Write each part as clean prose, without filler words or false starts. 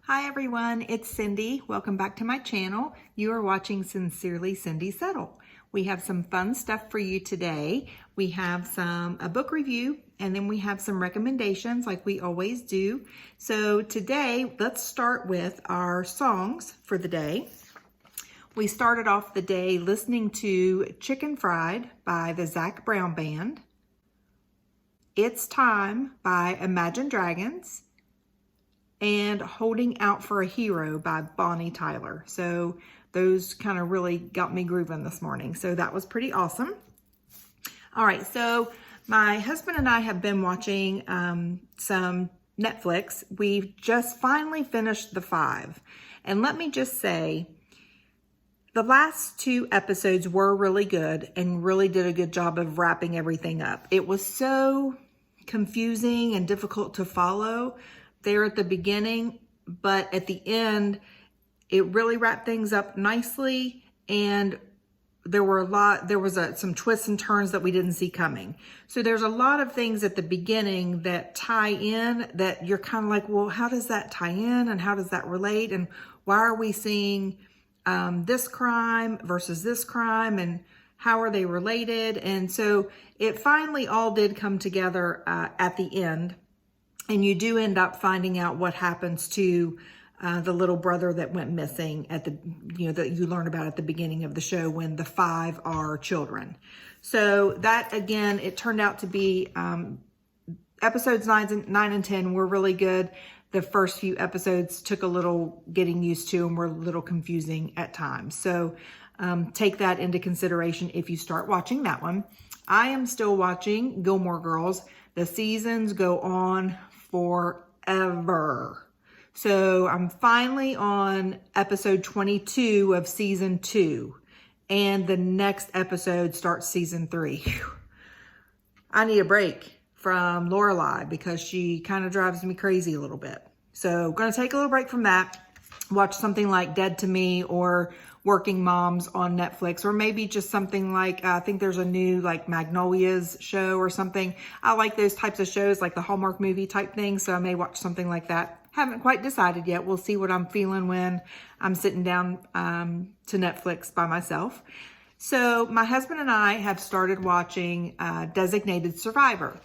Hi everyone, it's Cindy. Welcome back to my channel. You are watching Sincerely Cindy Settle. We have some fun stuff for you today. We have a book review, and then we have some recommendations like we always do. So today, let's start with our songs for the day. We started off the day listening to Chicken Fried by the Zac Brown Band, It's Time by Imagine Dragons, and Holding Out for a Hero by Bonnie Tyler. So those kind of really got me grooving this morning. So that was pretty awesome. All right, so my husband and I have been watching some Netflix. We've just finally finished The Five. And let me just say, the last two episodes were really good and really did a good job of wrapping everything up. It was so confusing and difficult to follow there at the beginning, but at the end, it really wrapped things up nicely, and there was some twists and turns that we didn't see coming. So there's a lot of things at the beginning that tie in that you're kind of like, well, how does that tie in and how does that relate? And why are we seeing this crime versus this crime, and how are they related? And so it finally all did come together at the end. And you do end up finding out what happens to the little brother that went missing at that you learn about at the beginning of the show when the five are children. So that, again, it turned out to be episodes 9 and 10 were really good. The first few episodes took a little getting used to and were a little confusing at times. So take that into consideration if you start watching that one. I am still watching Gilmore Girls. The seasons go on forever. So I'm finally on episode 22 of season 2, and the next episode starts season 3. I need a break from Lorelai because she kind of drives me crazy a little bit. So I'm going to take a little break from that, watch something like Dead to Me or Working Moms on Netflix, or maybe just something like, I think there's a new like Magnolias show or something. I like those types of shows, like the Hallmark movie type thing. So I may watch something like that. Haven't quite decided yet. We'll see what I'm feeling when I'm sitting down to Netflix by myself. So my husband and I have started watching Designated Survivor.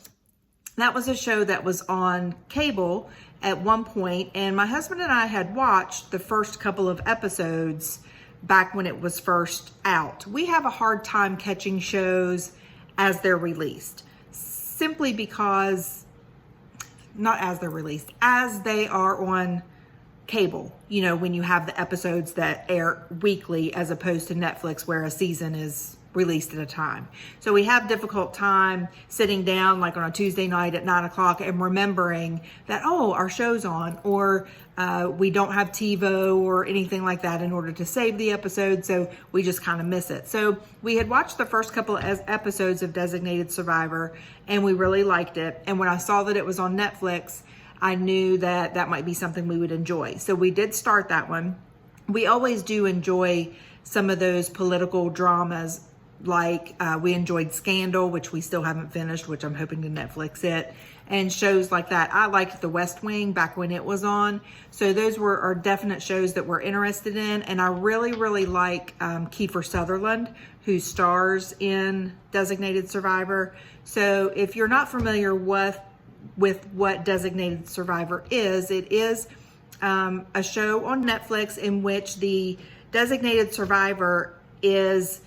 That was a show that was on cable at one point, and my husband and I had watched the first couple of episodes back when it was first out. We have a hard time catching shows as they're released, simply because, not as they're released, as they are on cable, when you have the episodes that air weekly as opposed to Netflix where a season is released at a time. So we have difficult time sitting down like on a Tuesday night at 9 o'clock and remembering that, oh, our show's on, or we don't have TiVo or anything like that in order to save the episode. So we just kind of miss it. So we had watched the first couple of episodes of Designated Survivor and we really liked it. And when I saw that it was on Netflix, I knew that that might be something we would enjoy. So we did start that one. We always do enjoy some of those political dramas. Like we enjoyed Scandal, which we still haven't finished, which I'm hoping to Netflix it, and shows like that. I liked The West Wing back when it was on. So those are definite shows that we're interested in. And I really, really like Kiefer Sutherland, who stars in Designated Survivor. So if you're not familiar with what Designated Survivor is, it is a show on Netflix in which the designated survivor is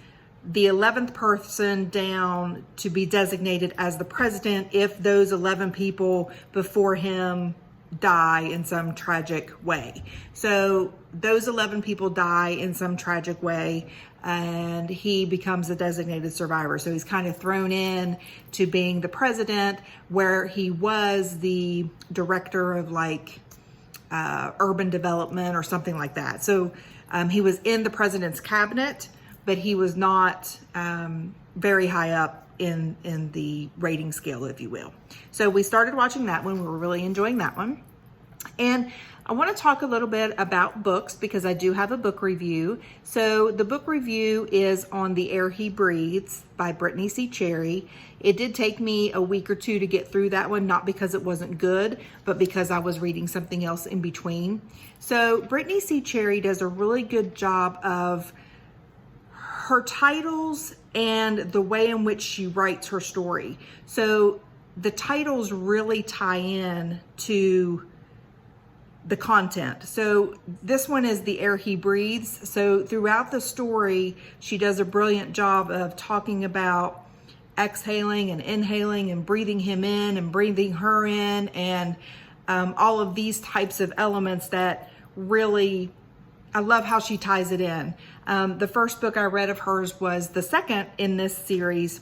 the 11th person down to be designated as the president if those 11 people before him die in some tragic way. So those 11 people die in some tragic way and he becomes a designated survivor. So he's kind of thrown in to being the president, where he was the director of like urban development or something like that. So he was in the president's cabinet, but he was not very high up in the rating scale, if you will. So we started watching that one. We were really enjoying that one. And I want to talk a little bit about books because I do have a book review. So the book review is on The Air He Breathes by Brittainy C. It did take me a week or two to get through that one, not because it wasn't good, but because I was reading something else in between. So Brittainy C. does a really good job of her titles and the way in which she writes her story. So the titles really tie in to the content. So this one is The Air He Breathes. So throughout the story, she does a brilliant job of talking about exhaling and inhaling and breathing him in and breathing her in, and all of these types of elements that really, I love how she ties it in. The first book I read of hers was the second in this series,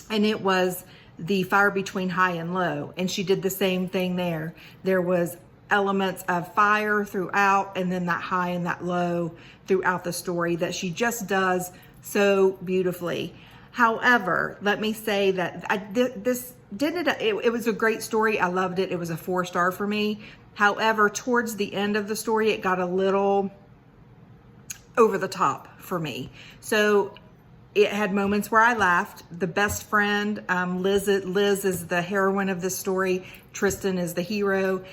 and it was The Fire Between High and Low. And she did the same thing there. There was elements of fire throughout, and then that high and that low throughout the story that she just does so beautifully. However, let me say that it was a great story. I loved it. It was a 4-star for me. However, towards the end of the story, it got a little over the top for me. So it had moments where I laughed. The best friend, Liz is the heroine of this story. Tristan is the hero.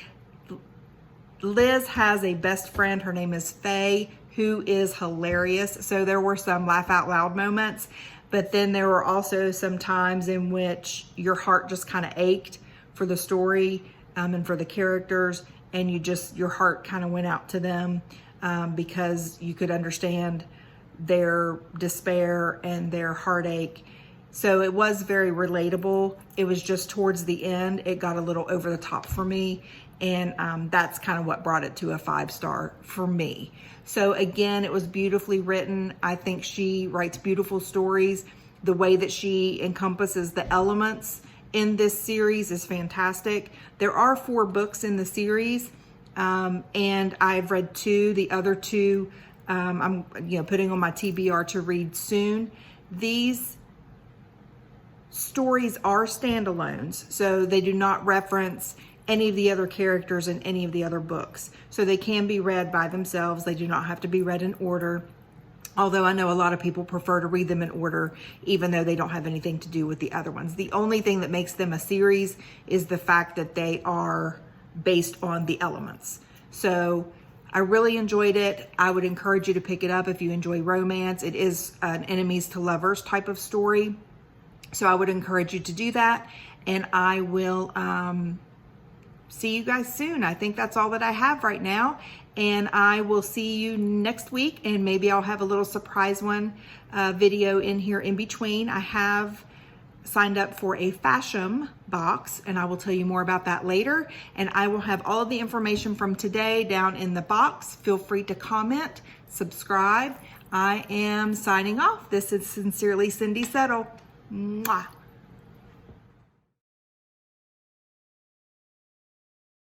Liz has a best friend. Her name is Faye, who is hilarious. So there were some laugh out loud moments, but then there were also some times in which your heart just kind of ached for the story and for the characters, and your heart kind of went out to them because you could understand their despair and their heartache. So it was very relatable. It was just towards the end, it got a little over the top for me. And that's kind of what brought it to a 5-star for me. So again, it was beautifully written. I think she writes beautiful stories. The way that she encompasses the elements in this series is fantastic. There are 4 books in the series, and I've read 2. The other 2, I'm putting on my TBR to read soon. These stories are standalones, so they do not reference any of the other characters in any of the other books. So they can be read by themselves. They do not have to be read in order. Although I know a lot of people prefer to read them in order, even though they don't have anything to do with the other ones. The only thing that makes them a series is the fact that they are based on the elements. So I really enjoyed it. I would encourage you to pick it up if you enjoy romance. It is an enemies to lovers type of story. So I would encourage you to do that. And I will see you guys soon. I think that's all that I have right now. And I will see you next week. And maybe I'll have a little surprise video in here in between. I have signed up for a fashion box, and I will tell you more about that later. And I will have all of the information from today down in the box. Feel free to comment, subscribe. I am signing off. This is Sincerely Cindy Settle. Mwah.